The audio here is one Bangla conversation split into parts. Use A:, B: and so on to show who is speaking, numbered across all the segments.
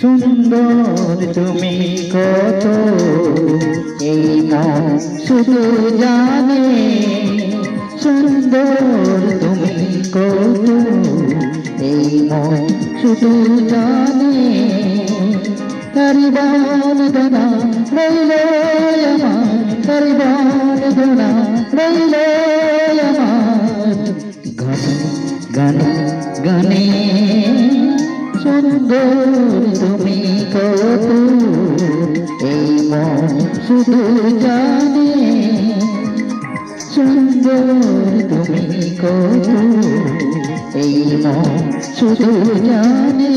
A: সুন্দর তুমি কত এই মন শুধু জানে, সুন্দর তুমি কত এই মন শুধু জানে। কারিবান ধনা রইল আমার, কারিবান ধনা রইল আমার, গানে গানে সুন্দর তুমি কত এই মন শুধু জানে, সুন্দর তুমি কত এই মন শুধু জানে।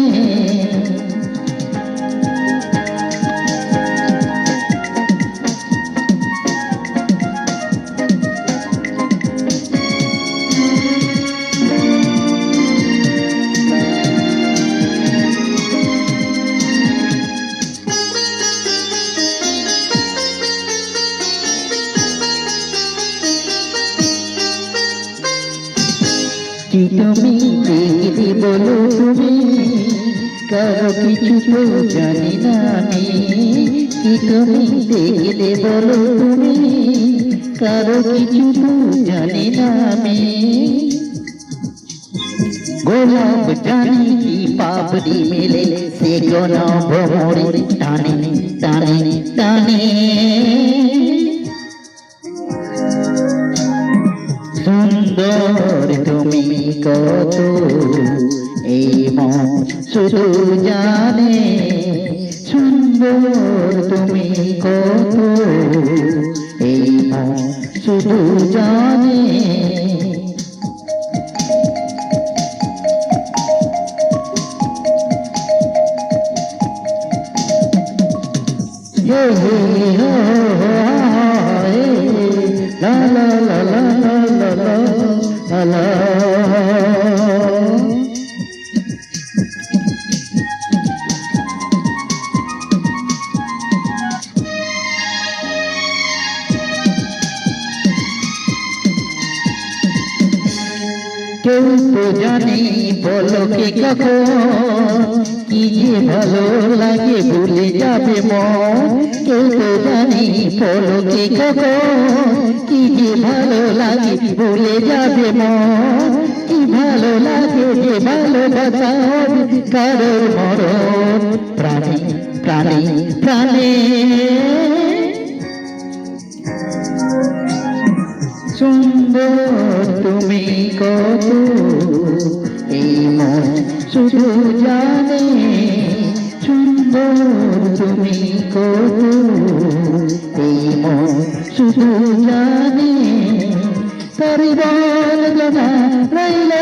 A: কি তুমি দেখলে বলো তুমি, কারো কিছু তো জানি না আমি। কি তুমি দেখলে বলো তুমি, কারো কিছু তো জানি না আমি। গোলাপ জানি কি পাপড়ি মেলে সে গোনা ভ্রমরে টানে টানে টানে। সুন্দর তুমি কত এই মন শুধু জানে, সুন্দর তুমি কত এই মন শুধু জানে। La la la la la la la la। কেউ তো জানি বলো কে কখন কি যে ভালো লাগে ভুলে যাবে মন। কেউ তো জানি বলো কে কখন কি যে ভালো লাগে ভুলে যাবে মন। কি ভালো লাগে যে ভালোবাসা হবে কারোর মরণ প্রাণে প্রাণে প্রাণে। সুন্দর তুমি কত এই মন শুধু জানে, সুন্দর তুমি কত এই মন শুধু জানে। কারিবান ধনা রইল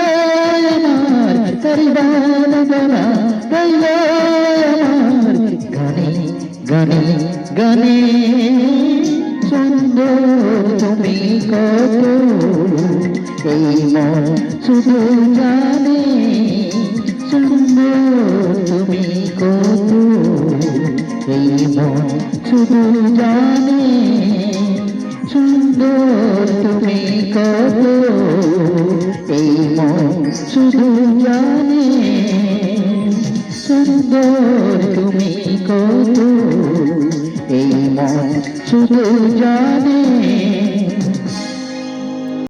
A: আমার, কারিবান ধনা রইল আমার, গানে গানে গানে। সুন্দর তুমি কত এই মন শুধু জানে, সুন্দর তুমি কত এই মন শুধু জানে, সুন্দর তুমি কত এই মন শুধু জানে, সুন্দর তুমি কত এই মন শুধু জানে।